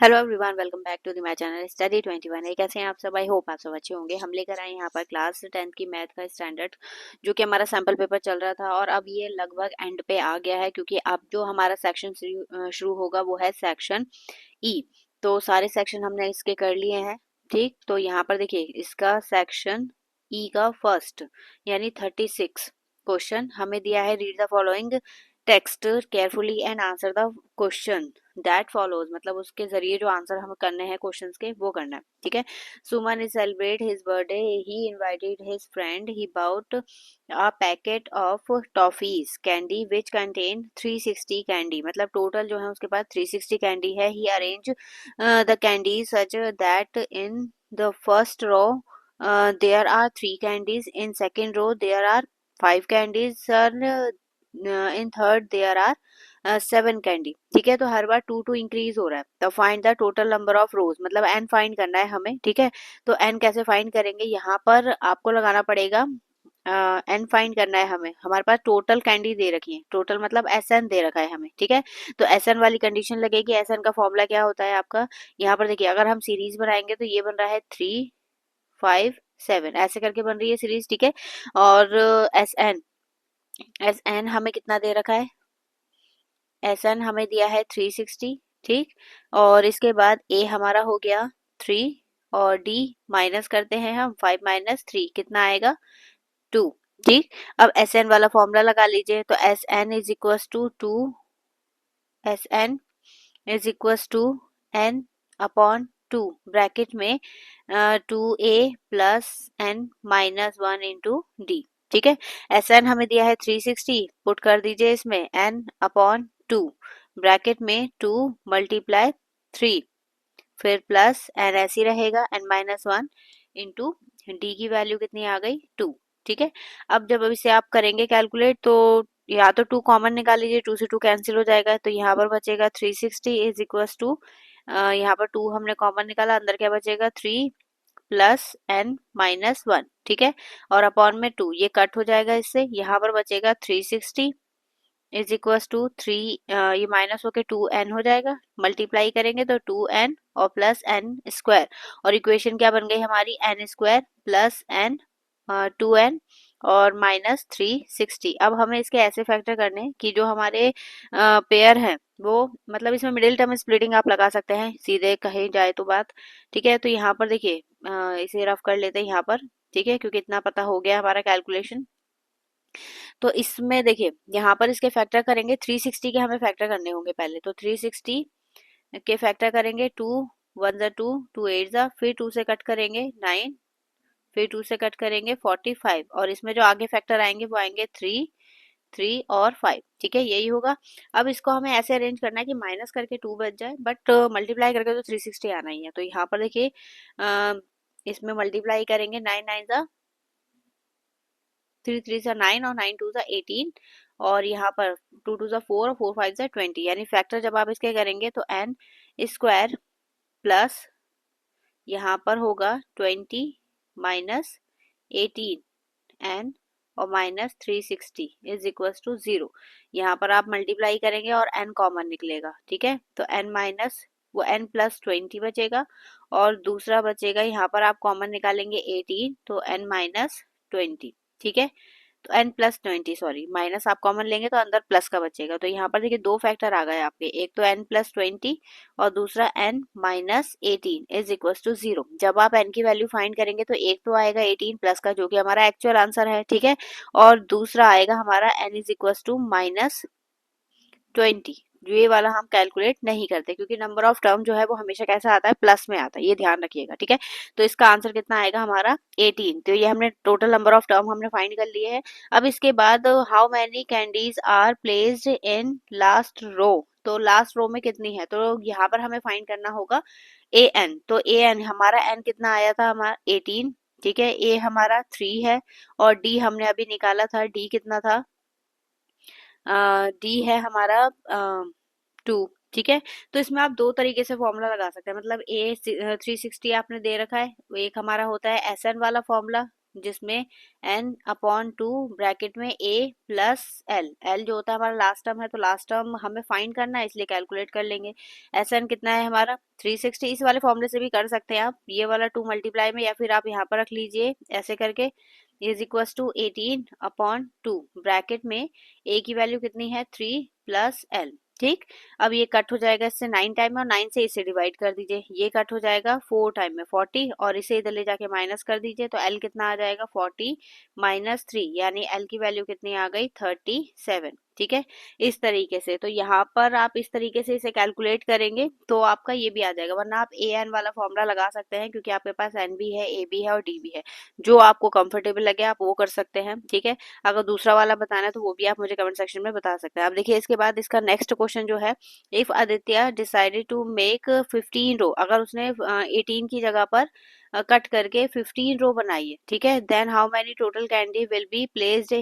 Hello everyone, welcome back to the my channel study 21। कैसे हैं आप सब? आई होप आप सब अच्छे होंगे। हम लेकर आए यहाँ पर क्लास 10 की मैथ का स्टैंडर्ड, जो कि हमारा सैम्पल पेपर चल रहा था और अब ये लगभग एंड पे आ गया है, क्योंकि अब जो हमारा सेक्शन शुरू होगा वो है सेक्शन ई। तो सारे सेक्शन हमने इसके कर लिए हैं। ठीक, तो यहाँ पर देखिए, इसका सेक्शन ई का फर्स्ट यानी 36 क्वेश्चन हमें दिया है। Read the following text carefully and answer the question that follows, मतलब उसके जरिए जो आंसर हमें करने हैं क्वेश्चंस के वो करना है। ठीक है। Suman is celebrate his birthday, he invited his friend, he bought a packet of toffees candy which contain 360 candy, मतलब टोटल जो है उसके पास 360 कैंडी है। He arrange the candies such that in the first row there are 3 candies, in second row there are 5 candies, sir, in third there are 7 candy. ठीक है, तो हर बार 2 increase हो रहा है। तो find the total number of रोज, मतलब N find करना है हमें। ठीक है, तो एन कैसे फाइंड करेंगे? यहाँ पर आपको लगाना पड़ेगा, एन फाइंड करना है हमें। हमारे पास टोटल कैंडी दे रखी है, टोटल मतलब एस एन दे रखा है हमें। ठीक है, तो एस एन वाली कंडीशन लगेगी। एस एन का फॉर्मूला क्या होता है आपका? यहाँ पर देखिए, अगर हम सीरीज बनाएंगे तो ये बन रहा है 3, 5, 7, ऐसे करके बन रही है सीरीज। ठीक है, और एस एन हमें कितना दे रखा है? एस एन हमें दिया है 360। ठीक, और इसके बाद ए हमारा हो गया 3, और डी माइनस करते हैं हम, 5 - 3 कितना आएगा? 2। ठीक, अब एस एन वाला फॉर्मूला लगा लीजिए। तो S N is equals to 2, S N is equals to N upon 2, bracket में 2a plus N minus 1 into D. ठीक है, एस एन हमें दिया है 360, पुट कर दीजिए इसमें एन अपॉन 2, ब्रैकेट में 2 मल्टीप्लाई 3, फिर प्लस एन ऐसे ही रहेगा, एन माइनस 1 इंटू डी की वैल्यू कितनी आ गई? 2। ठीक है, अब जब इसे आप करेंगे कैलकुलेट, तो या तो 2 कॉमन निकाल लीजिए, 2 से 2 कैंसिल हो जाएगा, तो यहाँ पर बचेगा 360 इज इक्वल टू, यहाँ पर 2 हमने कॉमन निकाला, अंदर क्या बचेगा? 3 प्लस एन माइनस 1। ठीक है, और अपॉन में 2, ये कट हो जाएगा इससे, यहाँ पर बचेगा 360 इज इक्वल टू 3, ये माइनस होके 2n हो जाएगा, मल्टीप्लाई करेंगे तो 2n और प्लस एन स्क्वायर, और इक्वेशन क्या बन गई हमारी? N square plus N 2n और माइनस 360। अब हमें इसके ऐसे फैक्टर करने हैं कि जो हमारे पेयर हैं वो, मतलब इसमें मिडिल टर्म स्प्लिटिंग आप लगा सकते हैं, सीधे कहीं जाए तो बात। ठीक है, तो यहाँ पर देखिए, इसे रफ कर लेते हैं यहाँ पर। ठीक है, क्योंकि इतना पता हो गया हमारा कैलकुलेशन। तो इसमें देखिए, यहाँ पर इसके फैक्टर करेंगे, 360 के हमें फैक्टर करने होंगे पहले। तो 360 के फैक्टर करेंगे, 2 1 ज़ा 2, 2 8 ज़ा, फिर 2 से कट करेंगे 9, फिर 2 से कट करेंगे 45, और इसमें जो आगे फैक्टर आएंगे वो आएंगे 3, 3 और 5। ठीक है, यही होगा। अब इसको हमें ऐसे अरेंज करना है कि माइनस करके 2 बच जाए, बट मल्टीप्लाई करके तो 360 आना ही है। तो यहाँ पर देखिए, इसमें मल्टीप्लाई करेंगे, 9 9 ज़ा 3 3 सा 9, और 9 2 सा 18, और यहाँ पर 2 2 सा 4 और 4 5 सा 20, यानी फैक्टर जब आप इसके करेंगे तो एन स्क्वायर प्लस यहाँ पर होगा 20 माइनस 18 एन और माइनस 360 इज इक्वल टू 0। यहाँ पर आप मल्टीप्लाई करेंगे और एन कॉमन निकलेगा। ठीक है, तो एन माइनस वो एन प्लस 20 बचेगा, और दूसरा बचेगा, यहाँ पर आप कॉमन निकालेंगे 18, तो एन माइनस 20। ठीक है, तो एन प्लस 20, सॉरी, माइनस आप कॉमन लेंगे तो अंदर प्लस का बचेगा। तो यहाँ पर देखिए, दो फैक्टर आ गए आपके, एक तो एन प्लस 20 और दूसरा N minus 18 is equal to 0। जब आप एन की वैल्यू फाइंड करेंगे तो एक तो आएगा 18 प्लस का, जो कि हमारा एक्चुअल आंसर है। ठीक है, और दूसरा आएगा हमारा n is equal to minus 20। जो ये वाला हम कैलकुलेट नहीं करते, क्योंकि नंबर ऑफ टर्म जो है वो हमेशा कैसा आता है? प्लस में आता है, ये ध्यान रखिएगा। ठीक है, तो इसका आंसर कितना आएगा हमारा? 18। तो ये हमने टोटल नंबर ऑफ टर्म हमने फाइंड कर लिए हैं। अब इसके बाद, how many candies are placed in last row, तो लास्ट रो में कितनी है? तो यहाँ पर हमें फाइंड करना होगा ए एन। तो ए एन हमारा, एन कितना आया था हमारा? 18। ठीक है, ए हमारा 3 है, और डी हमने अभी निकाला था, डी कितना था? डी है हमारा 2। ठीक है, तो इसमें आप दो तरीके से फॉर्मूला लगा सकते हैं, मतलब ए 360 आपने दे रखा है, वो एक हमारा होता है एस एन वाला फॉर्मूला, जिसमें n/2 ब्रैकेट में a प्लस l, l जो होता है हमारा लास्ट टर्म है, तो लास्ट टर्म हमें फाइंड करना है इसलिए कैलकुलेट कर लेंगे। Sn कितना है हमारा 360। इस वाले फॉर्मूले से भी कर सकते हैं आप, ये वाला 2 मल्टीप्लाई में, या फिर आप यहाँ पर रख लीजिए ऐसे करके, इज इक्व टू 18/2 ब्रैकेट में a की वैल्यू कितनी है 3 प्लस l। ठीक, अब ये कट हो जाएगा इससे 9 टाइम में, और 9 से इसे डिवाइड कर दीजिए, ये कट हो जाएगा 4 टाइम में 40, और इसे इधर ले जाके माइनस कर दीजिए, तो l कितना आ जाएगा 40 माइनस 3, यानी l की वैल्यू कितनी आ गई 37। ठीक है, इस तरीके से, तो यहाँ पर आप इस तरीके से इसे कैलकुलेट करेंगे तो आपका ये भी आ जाएगा, वरना आप ए एन वाला फॉर्मूला लगा सकते हैं, क्योंकि आपके पास एन भी है, ए भी है और डी भी है, जो आपको कंफर्टेबल लगे आप वो कर सकते हैं। ठीक है, अगर दूसरा वाला बताना है तो वो भी आप मुझे कमेंट सेक्शन में बता सकते हैं। अब देखिए इसके बाद इसका नेक्स्ट क्वेश्चन जो है, if Aditya decided to make 15 row, अगर उसने 18 की जगह पर कट करके 15 रो बनाई है, ठीक है, then how many total candy will be placed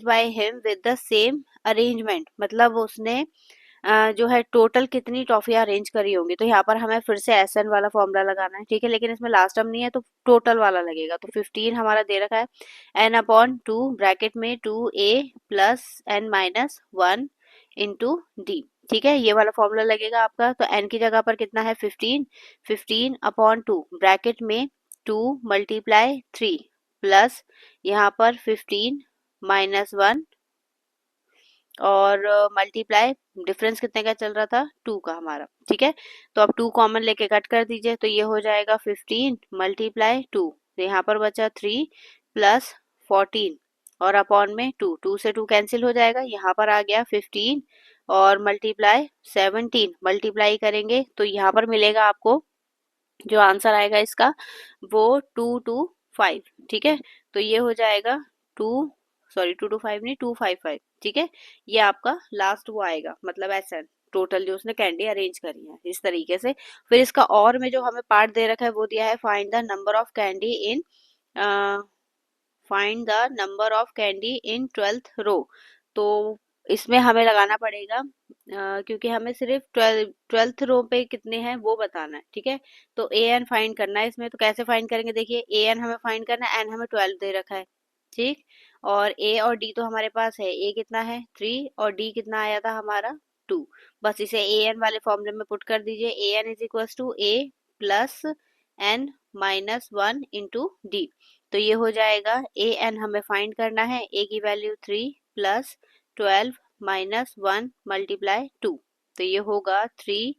by him with the same arrangement, मतलब उसने जो है टोटल कितनी टॉफियां अरेंज करी होंगी। तो यहाँ पर हमें फिर से एस एन वाला फॉर्मूला लगाना है, ठीक है, लेकिन इसमें लास्ट टर्म नहीं है तो टोटल वाला लगेगा। तो 15 हमारा दे रखा है n/2 ब्रैकेट में 2a plus n-1 into D. ठीक है, ये वाला फॉर्मूला लगेगा आपका। तो n की जगह पर कितना है 15, 15/2 ब्रैकेट में 2 मल्टीप्लाई 3 प्लस यहाँ पर 15-1 और मल्टीप्लाई, डिफरेंस कितने का चल रहा था 2 का हमारा। ठीक है, तो अब 2 कॉमन लेके कट कर दीजिए, तो ये हो जाएगा 15 मल्टीप्लाई 2, तो यहाँ पर बचा 3 प्लस 14 और अपॉन में 2, 2 से 2 कैंसिल हो जाएगा, यहाँ पर आ गया 15 और मल्टीप्लाई 17, मल्टीप्लाई करेंगे तो यहाँ पर मिलेगा आपको जो आंसर आएगा इसका वो 225। ठीक है, तो ये हो जाएगा 225 नहीं 255। ठीक है, ये आपका लास्ट वो आएगा, मतलब ऐसा टोटल जो उसने कैंडी अरेंज करी है इस तरीके से। फिर इसका और में जो हमें पार्ट दे रखा है वो दिया है find the number of candy in find the number of candy in 12th रो। तो इसमें हमें लगाना पड़ेगा क्योंकि हमें सिर्फ 12th रो पे कितने हैं वो बताना है। ठीक है, तो ए एन फाइंड करना है इसमें, तो कैसे फाइंड करेंगे, देखिए ए एन हमें फाइंड करना है, एन हमें 12 दे रखा है। ठीक, और ए और डी तो हमारे पास है, ए कितना है 3 और डी कितना आया था हमारा 2, बस इसे ए एन वाले फॉर्मूले में पुट कर दीजिए। A N is equal to A plus n-1 into D. तो ये हो जाएगा ए एन हमें फाइंड करना है, ए की वैल्यू 3 प्लस 12-1 मल्टीप्लाई 2, तो ये होगा 3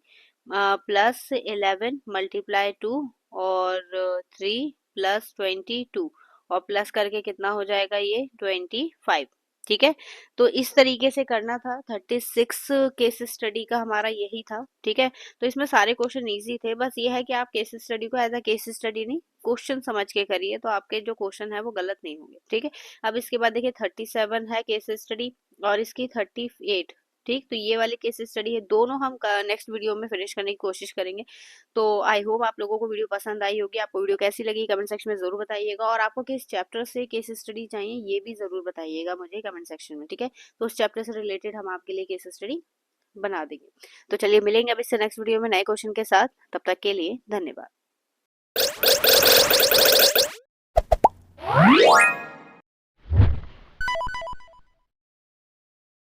प्लस 11 मल्टीप्लाई 2 और 3 प्लस 22 और प्लस करके कितना हो जाएगा ये 25। ठीक है, तो इस तरीके से करना था। 36 केस स्टडी का हमारा यही था। ठीक है, तो इसमें सारे क्वेश्चन इजी थे, बस ये है कि आप केस स्टडी को एज अ केस स्टडी नहीं क्वेश्चन समझ के करिए, तो आपके जो क्वेश्चन है वो गलत नहीं होंगे। ठीक है, अब इसके बाद देखिए 37 है केस स्टडी और इसकी 38। ठीक, तो ये वाली केस स्टडी है, दोनों हम नेक्स्ट वीडियो में फिनिश करने की कोशिश करेंगे। तो आई होप आप लोगों को वीडियो पसंद आई होगी। आपको वीडियो कैसी लगी कमेंट सेक्शन में जरूर बताइएगा, और आपको किस चैप्टर से केस स्टडी चाहिए ये भी जरूर बताइएगा मुझे कमेंट सेक्शन में। ठीक है, तो उस चैप्टर से रिलेटेड हम आपके लिए केस स्टडी बना देंगे। तो चलिए मिलेंगे अब इससे नेक्स्ट वीडियो में नए क्वेश्चन के साथ, तब तक के लिए धन्यवाद।